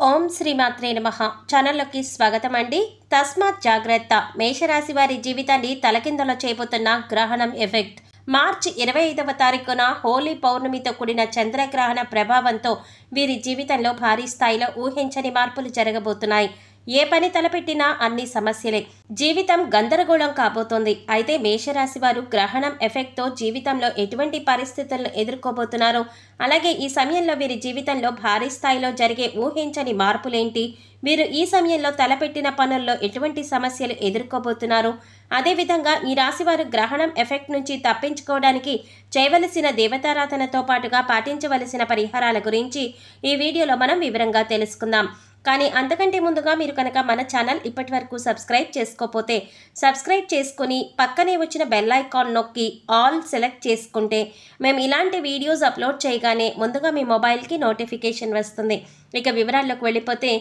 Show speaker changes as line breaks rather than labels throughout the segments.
ఓం శ్రీమాత్రే నమః ఛానల్లోకి స్వాగతం అండి. తస్మాత్ జాగ్రత్త. మేషరాశి వారి జీవితాన్ని తలకిందులో చేయబోతున్న గ్రహణం ఎఫెక్ట్. మార్చి 25వ తారీఖున హోలీ పౌర్ణమితో కూడిన చంద్రగ్రహణ ప్రభావంతో వీరి జీవితంలో భారీ స్థాయిలో ఊహించని మార్పులు జరగబోతున్నాయి. ఏ పని తలపెట్టినా అన్ని సమస్యలే. జీవితం గందరగోళం కాబోతోంది. అయితే మేషరాశి వారు గ్రహణం ఎఫెక్ట్తో జీవితంలో ఎటువంటి పరిస్థితులను ఎదుర్కోబోతున్నారు, అలాగే ఈ సమయంలో వీరి జీవితంలో భారీ స్థాయిలో జరిగే ఊహించని మార్పులేంటి, వీరు ఈ సమయంలో తలపెట్టిన పనుల్లో ఎటువంటి సమస్యలు ఎదుర్కోబోతున్నారు, అదేవిధంగా ఈ రాశివారు గ్రహణం ఎఫెక్ట్ నుంచి తప్పించుకోవడానికి చేయవలసిన దేవతారాధనతో పాటుగా పాటించవలసిన పరిహారాల గురించి ఈ వీడియోలో మనం వివరంగా తెలుసుకుందాం. కానీ అంతకంటే ముందుగా మీరు కనుక మన ఛానల్ ఇప్పటి వరకు సబ్స్క్రైబ్ చేసుకోకపోతే సబ్స్క్రైబ్ చేసుకుని పక్కనే వచ్చిన బెల్ ఐకాన్ నొక్కి ఆల్ సెలెక్ట్ చేసుకుంటే మేము ఇలాంటి వీడియోస్ అప్లోడ్ చేయగానే ముందుగా మీ మొబైల్కి నోటిఫికేషన్ వస్తుంది. ఇక వివరాల్లోకి వెళ్ళిపోతే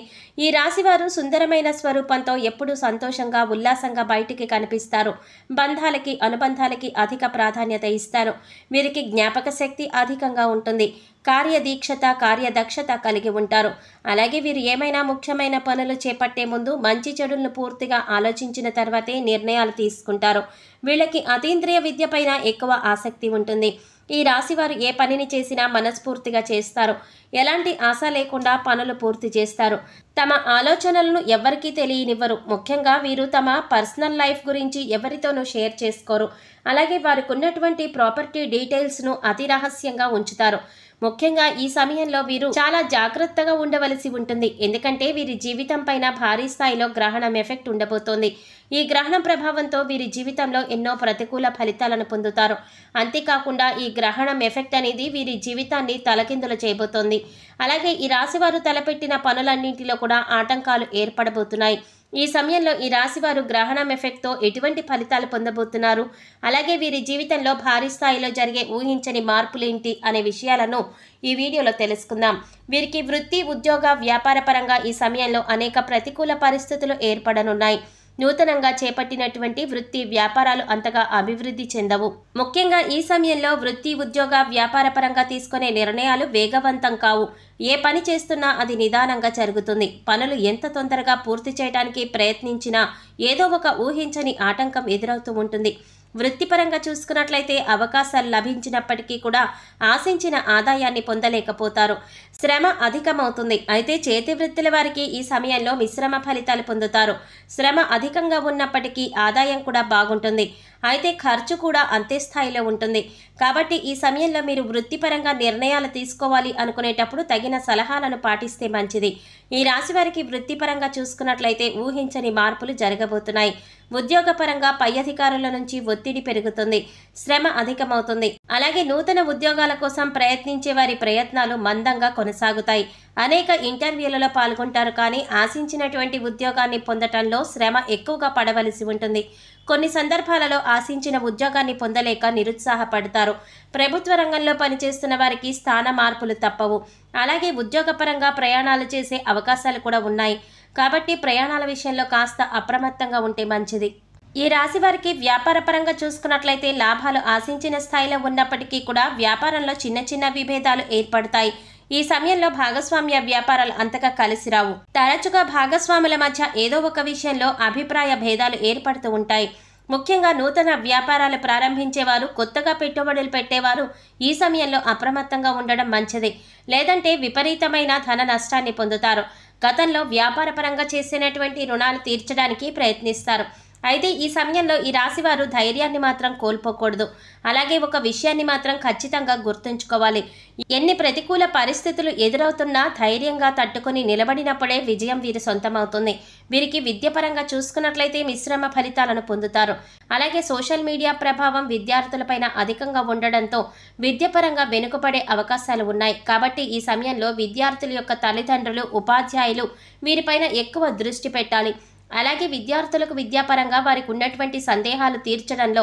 ఈ రాశివారు సుందరమైన స్వరూపంతో ఎప్పుడూ సంతోషంగా ఉల్లాసంగా బయటికి కనిపిస్తారు. బంధాలకి అనుబంధాలకి అధిక ప్రాధాన్యత ఇస్తారు. వీరికి జ్ఞాపక శక్తి అధికంగా ఉంటుంది. కార్యదీక్షత కార్యదక్షత కలిగి ఉంటారు. అలాగే వీరు ఏమైనా ముఖ్యమైన పనులు చేపట్టే ముందు మంచి చెడులను పూర్తిగా ఆలోచించిన తర్వాతే నిర్ణయాలు తీసుకుంటారు. వీళ్ళకి అతీంద్రియ విద్యపైన ఎక్కువ ఆసక్తి ఉంటుంది. ఈ రాశివారు ఏ పనిని చేసినా మనస్ఫూర్తిగా చేస్తారు. ఎలాంటి ఆశ లేకుండా పనులు పూర్తి చేస్తారు. తమ ఆలోచనలను ఎవరికీ తెలియనివ్వరు. ముఖ్యంగా వీరు తమ పర్సనల్ లైఫ్ గురించి ఎవరితోనూ షేర్ చేసుకోరు. అలాగే వారికి ఉన్నటువంటి ప్రాపర్టీ డీటెయిల్స్ను అతి రహస్యంగా ఉంచుతారు. ముఖ్యంగా ఈ సమయంలో వీరు చాలా జాగ్రత్తగా ఉండవలసి ఉంటుంది. ఎందుకంటే వీరి జీవితం పైన భారీ స్థాయిలో గ్రహణం ఎఫెక్ట్ ఉండబోతోంది. ఈ గ్రహణం ప్రభావంతో వీరి జీవితంలో ఎన్నో ప్రతికూల ఫలితాలను పొందుతారు. అంతేకాకుండా ఈ గ్రహణం ఎఫెక్ట్ అనేది వీరి జీవితాన్ని తలకిందులు చేయబోతోంది. అలాగే ఈ రాశివారు తలపెట్టిన పనులన్నింటిలో కూడా ఆటంకాలు ఏర్పడబోతున్నాయి. ఈ సమయంలో ఈ రాశివారు గ్రహణం ఎఫెక్ట్తో ఎటువంటి ఫలితాలు పొందబోతున్నారు, అలాగే వీరి జీవితంలో భారీ స్థాయిలో జరిగే ఊహించని మార్పులేంటి అనే విషయాలను ఈ వీడియోలో తెలుసుకుందాం. వీరికి వృత్తి ఉద్యోగ వ్యాపార పరంగా ఈ సమయంలో అనేక ప్రతికూల పరిస్థితులు ఏర్పడనున్నాయి. నూతనంగా చేపట్టినటువంటి వృత్తి వ్యాపారాలు అంతగా అభివృద్ధి చెందవు. ముఖ్యంగా ఈ సమయంలో వృత్తి ఉద్యోగ వ్యాపార పరంగా తీసుకునే నిర్ణయాలు వేగవంతం కావు. ఏ పని చేస్తున్నా అది నిదానంగా జరుగుతుంది. పనులు ఎంత తొందరగా పూర్తి చేయడానికి ప్రయత్నించినా ఏదో ఒక ఊహించని ఆటంకం ఎదురవుతూ ఉంటుంది. వృత్తిపరంగా చూసుకున్నట్లయితే అవకాశాలు లభించినప్పటికీ కూడా ఆశించిన ఆదాయాన్ని పొందలేకపోతారు. శ్రమ అధికమవుతుంది. అయితే చేతి వృత్తుల వారికి ఈ సమయంలో మిశ్రమ ఫలితాలు పొందుతారు. శ్రమ అధికంగా ఉన్నప్పటికీ ఆదాయం కూడా బాగుంటుంది. అయితే ఖర్చు కూడా అంతే స్థాయిలో ఉంటుంది. కాబట్టి ఈ సమయంలో మీరు వృత్తిపరంగా నిర్ణయాలు తీసుకోవాలి అనుకునేటప్పుడు తగిన సలహాలను పాటిస్తే మంచిది. ఈ రాశి వారికి వృత్తిపరంగా చూసుకున్నట్లయితే ఊహించని మార్పులు జరగబోతున్నాయి. ఉద్యోగపరంగా పై అధికారుల నుంచి ఒత్తిడి పెరుగుతుంది. శ్రమ అధికమవుతుంది. అలాగే నూతన ఉద్యోగాల కోసం ప్రయత్నించే వారి ప్రయత్నాలు మందంగా కొనసాగుతాయి. అనేక ఇంటర్వ్యూలలో పాల్గొంటారు. కానీ ఆశించినటువంటి ఉద్యోగాన్ని పొందటంలో శ్రమ ఎక్కువగా పడవలసి ఉంటుంది. కొన్ని సందర్భాలలో ఆశించిన ఉద్యోగాన్ని పొందలేక నిరుత్సాహపడతారు. ప్రభుత్వ రంగంలో పనిచేస్తున్న వారికి స్థాన మార్పులు తప్పవు. అలాగే ఉద్యోగపరంగా ప్రయాణాలు చేసే అవకాశాలు కూడా ఉన్నాయి. కాబట్టి ప్రయాణాల విషయంలో కాస్త అప్రమత్తంగా ఉంటే మంచిది. ఈ రాశి వారికి వ్యాపార పరంగా చూసుకున్నట్లయితే లాభాలు ఆశించిన స్థాయిలో ఉన్నప్పటికీ కూడా వ్యాపారంలో చిన్న చిన్న విభేదాలు ఏర్పడతాయి. ఈ సమయంలో భాగస్వామ్య వ్యాపారాలు అంతగా కలిసి రావు. తరచుగా భాగస్వాముల మధ్య ఏదో ఒక విషయంలో అభిప్రాయ భేదాలు ఏర్పడుతూ ఉంటాయి. ముఖ్యంగా నూతన వ్యాపారాలు ప్రారంభించేవారు, కొత్తగా పెట్టుబడులు పెట్టేవారు ఈ సమయంలో అప్రమత్తంగా ఉండడం మంచిది. లేదంటే విపరీతమైన ధన నష్టాన్ని పొందుతారు. గతంలో వ్యాపార పరంగా చేసినటువంటి రుణాలు తీర్చడానికి ప్రయత్నిస్తారు. అయితే ఈ సమయంలో ఈ రాశివారు ధైర్యాన్ని మాత్రం కోల్పోకూడదు. అలాగే ఒక విషయాన్ని మాత్రం ఖచ్చితంగా గుర్తుంచుకోవాలి. ఎన్ని ప్రతికూల పరిస్థితులు ఎదురవుతున్నా ధైర్యంగా తట్టుకొని నిలబడినప్పుడే విజయం వీరి సొంతమవుతుంది. వీరికి విద్యపరంగా చూసుకున్నట్లయితే మిశ్రమ ఫలితాలను పొందుతారు. అలాగే సోషల్ మీడియా ప్రభావం విద్యార్థులపైన అధికంగా ఉండడంతో విద్యపరంగా వెనుకబడే అవకాశాలు ఉన్నాయి. కాబట్టి ఈ సమయంలో విద్యార్థుల యొక్క తల్లిదండ్రులు, ఉపాధ్యాయులు వీరిపైన ఎక్కువ దృష్టి పెట్టాలి. అలాగే విద్యార్థులకు విద్యాపరంగా వారికి ఉన్నటువంటి సందేహాలు తీర్చడంలో,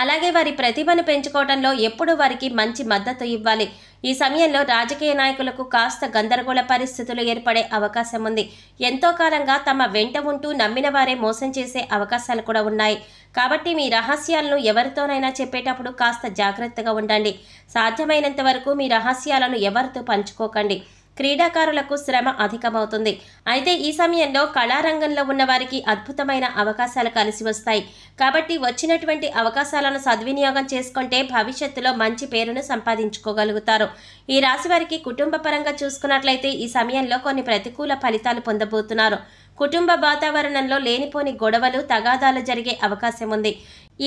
అలాగే వారి ప్రతిభను పెంచుకోవడంలో ఎప్పుడూ వారికి మంచి మద్దతు ఇవ్వాలి. ఈ సమయంలో రాజకీయ నాయకులకు కాస్త గందరగోళ పరిస్థితులు ఏర్పడే అవకాశం ఉంది. ఎంతో కాలంగా తమ వెంట ఉంటూ నమ్మిన వారే మోసం చేసే అవకాశాలు కూడా ఉన్నాయి. కాబట్టి మీ రహస్యాలను ఎవరితోనైనా చెప్పేటప్పుడు కాస్త జాగ్రత్తగా ఉండండి. సాధ్యమైనంత వరకు మీ రహస్యాలను ఎవరితో పంచుకోకండి. క్రీడాకారులకు శ్రమ అధికమవుతుంది. అయితే ఈ సమయంలో కళారంగంలో ఉన్న వారికి అద్భుతమైన అవకాశాలు కలిసి వస్తాయి. కాబట్టి వచ్చినటువంటి అవకాశాలను సద్వినియోగం చేసుకుంటే భవిష్యత్తులో మంచి పేరును సంపాదించుకోగలుగుతారు. ఈ రాశి వారికి కుటుంబ పరంగా చూసుకున్నట్లయితే ఈ సమయంలో కొన్ని ప్రతికూల ఫలితాలు పొందబోతున్నారు. కుటుంబ వాతావరణంలో లేనిపోని గొడవలు, తగాదాలు జరిగే అవకాశం ఉంది.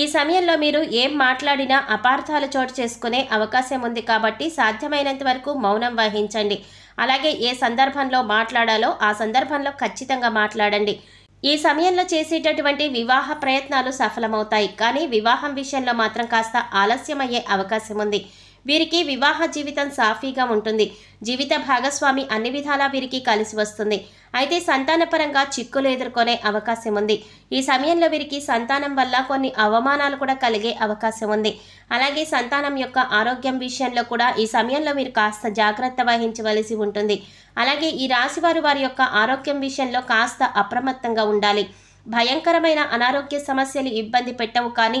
ఈ సమయంలో మీరు ఏం మాట్లాడినా అపార్థాలు చోటు చేసుకునే అవకాశం ఉంది. కాబట్టి సాధ్యమైనంత వరకు మౌనం వహించండి. అలాగే ఏ సందర్భంలో మాట్లాడాలో ఆ సందర్భంలో ఖచ్చితంగా మాట్లాడండి. ఈ సమయంలో చేసేటటువంటి వివాహ ప్రయత్నాలు సఫలమవుతాయి. కానీ వివాహం విషయంలో మాత్రం కాస్త ఆలస్యమయ్యే అవకాశం ఉంది. వీరికి వివాహ జీవితం సాఫీగా ఉంటుంది. జీవిత భాగస్వామి అన్ని విధాలా వీరికి కలిసి వస్తుంది. అయితే సంతానపరంగా చిక్కులు ఎదుర్కొనే అవకాశం ఉంది. ఈ సమయంలో వీరికి సంతానం వల్ల కొన్ని అవమానాలు కూడా కలిగే అవకాశం ఉంది. అలాగే సంతానం యొక్క ఆరోగ్యం విషయంలో కూడా ఈ సమయంలో మీరు కాస్త జాగ్రత్త వహించవలసి ఉంటుంది. అలాగే ఈ రాశివారు వారి యొక్క ఆరోగ్యం విషయంలో కాస్త అప్రమత్తంగా ఉండాలి. భయంకరమైన అనారోగ్య సమస్యలు ఇబ్బంది పెట్టవు, కానీ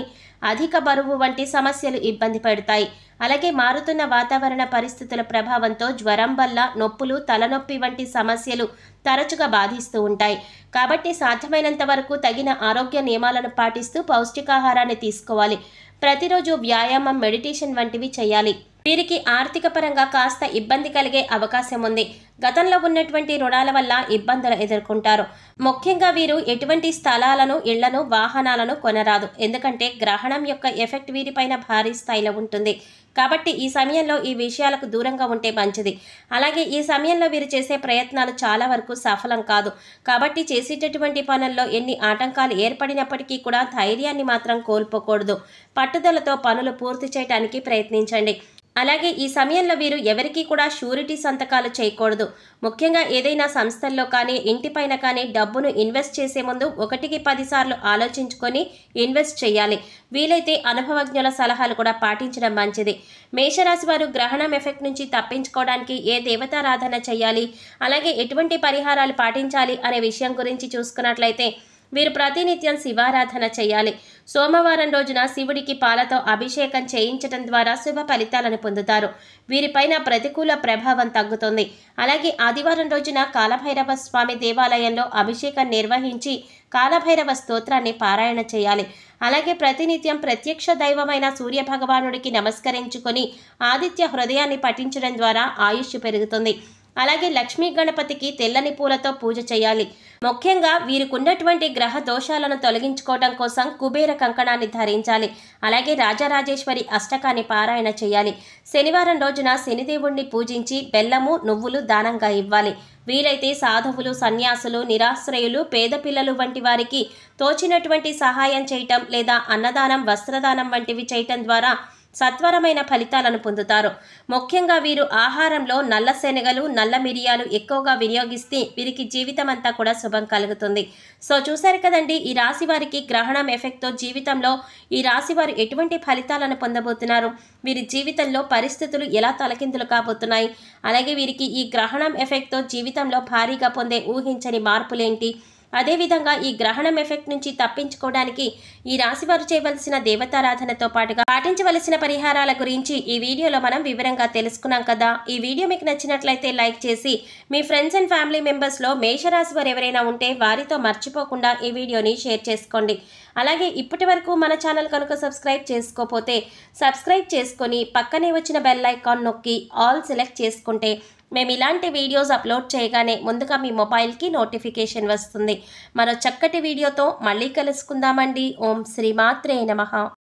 అధిక బరువు వంటి సమస్యలు ఇబ్బంది పెడతాయి. అలాగే మారుతున్న వాతావరణ పరిస్థితుల ప్రభావంతో జ్వరం వల్ల నొప్పులు, తలనొప్పి వంటి సమస్యలు తరచుగా బాధిస్తూ ఉంటాయి. కాబట్టి సాధ్యమైనంత వరకు తగిన ఆరోగ్య నియమాలను పాటిస్తూ పౌష్టికాహారాన్ని తీసుకోవాలి. ప్రతిరోజు వ్యాయామం, మెడిటేషన్ వంటివి చేయాలి. వీరికి ఆర్థిక పరంగా కాస్త ఇబ్బంది కలిగే అవకాశం ఉంది. గతంలో ఉన్నటువంటి రుణాల వల్ల ఇబ్బందులు ఎదుర్కొంటారు. ముఖ్యంగా వీరు ఎటువంటి స్థలాలను, ఇళ్లను, వాహనాలను కొనరాదు. ఎందుకంటే గ్రహణం యొక్క ఎఫెక్ట్ వీరిపైన భారీ స్థాయిలో ఉంటుంది. కాబట్టి ఈ సమయంలో ఈ విషయాలకు దూరంగా ఉంటే మంచిది. అలాగే ఈ సమయంలో వీరు చేసే ప్రయత్నాలు చాలా వరకు సఫలం కాదు. కాబట్టి చేసేటటువంటి పనుల్లో ఎన్ని ఆటంకాలు ఏర్పడినప్పటికీ కూడా ధైర్యాన్ని మాత్రం కోల్పోకూడదు. పట్టుదలతో పనులు పూర్తి చేయడానికి ప్రయత్నించండి. అలాగే ఈ సమయంలో వీరు ఎవరికీ కూడా షూరిటీ సంతకాలు చేయకూడదు. ముఖ్యంగా ఏదైనా సంస్థల్లో కానీ, ఇంటిపైన కానీ డబ్బును ఇన్వెస్ట్ చేసే ముందు 1కి 10 సార్లు ఆలోచించుకొని ఇన్వెస్ట్ చేయాలి. వీలైతే అనుభవజ్ఞుల సలహాలు కూడా పాటించడం మంచిది. మేషరాశి వారు గ్రహణం ఎఫెక్ట్ నుంచి తప్పించుకోవడానికి ఏ దేవతారాధన చేయాలి, అలాగే ఎటువంటి పరిహారాలు పాటించాలి అనే విషయం గురించి చూసుకున్నట్లయితే వీరు ప్రతినిత్యం శివారాధన చేయాలి. సోమవారం రోజున శివుడికి పాలతో అభిషేకం చేయించడం ద్వారా శుభ ఫలితాలను పొందుతారు. వీరిపైన ప్రతికూల ప్రభావం తగ్గుతుంది. అలాగే ఆదివారం రోజున కాలభైరవ స్వామి దేవాలయంలో అభిషేకం నిర్వహించి కాలభైరవ స్తోత్రాన్ని పారాయణ చేయాలి. అలాగే ప్రతినిత్యం ప్రత్యక్ష దైవమైన సూర్య భగవానుడికి నమస్కరించుకొని ఆదిత్య హృదయాన్ని పఠించడం ద్వారా ఆయుష్ పెరుగుతుంది. అలాగే లక్ష్మీ గణపతికి తెల్లని పూలతో పూజ చేయాలి. ముఖ్యంగా వీరికున్నటువంటి గ్రహ దోషాలను తొలగించుకోవడం కోసం కుబేర కంకణాన్ని ధరించాలి. అలాగే రాజరాజేశ్వరి అష్టకాన్ని పారాయణ చేయాలి. శనివారం రోజున శనిదేవుణ్ణి పూజించి బెల్లము, నువ్వులు దానంగా ఇవ్వాలి. వీలైతే సాధువులు, సన్యాసులు, నిరాశ్రయులు, పేద పిల్లలు వంటి వారికి తోచినటువంటి సహాయం చేయటం లేదా అన్నదానం, వస్త్రదానం వంటివి చేయటం ద్వారా సత్వరమైన ఫలితాలను పొందుతారు. ముఖ్యంగా వీరు ఆహారంలో నల్ల శనగలు, నల్ల మిరియాలు ఎక్కువగా వినియోగిస్తే వీరికి జీవితం అంతా కూడా శుభం కలుగుతుంది. సో చూశారు కదండి, ఈ రాశి వారికి గ్రహణం ఎఫెక్ట్తో జీవితంలో ఈ రాశి వారు ఎటువంటి ఫలితాలను పొందబోతున్నారు, వీరి జీవితంలో పరిస్థితులు ఎలా తలకిందులు కాబోతున్నాయి, అలాగే వీరికి ఈ గ్రహణం ఎఫెక్ట్తో జీవితంలో భారీగా పొందే ఊహించని మార్పులేంటి, అదేవిధంగా ఈ గ్రహణం ఎఫెక్ట్ నుంచి తప్పించుకోవడానికి ఈ రాశివారు చేయవలసిన దేవతారాధనతో పాటుగా పాటించవలసిన పరిహారాల గురించి ఈ వీడియోలో మనం వివరంగా తెలుసుకున్నాం కదా. ఈ వీడియో మీకు నచ్చినట్లయితే లైక్ చేసి మీ ఫ్రెండ్స్ అండ్ ఫ్యామిలీ మెంబర్స్లో మేషరాశి వారు ఎవరైనా ఉంటే వారితో మర్చిపోకుండా ఈ వీడియోని షేర్ చేసుకోండి. అలాగే ఇప్పటి వరకు మన ఛానల్ కనుక సబ్స్క్రైబ్ చేసుకోకపోతే సబ్స్క్రైబ్ చేసుకొని పక్కనే వచ్చిన బెల్ ఐకాన్ నొక్కి ఆల్ సెలెక్ట్ చేసుకుంటే మేము ఇలాంటి వీడియోస్ అప్లోడ్ చేయగానే ముందుగా మీ మొబైల్కి నోటిఫికేషన్ వస్తుంది. మరో చక్కటి వీడియోతో మళ్ళీ కలుసుకుందామండి. ఓం శ్రీమాత్రే నమః.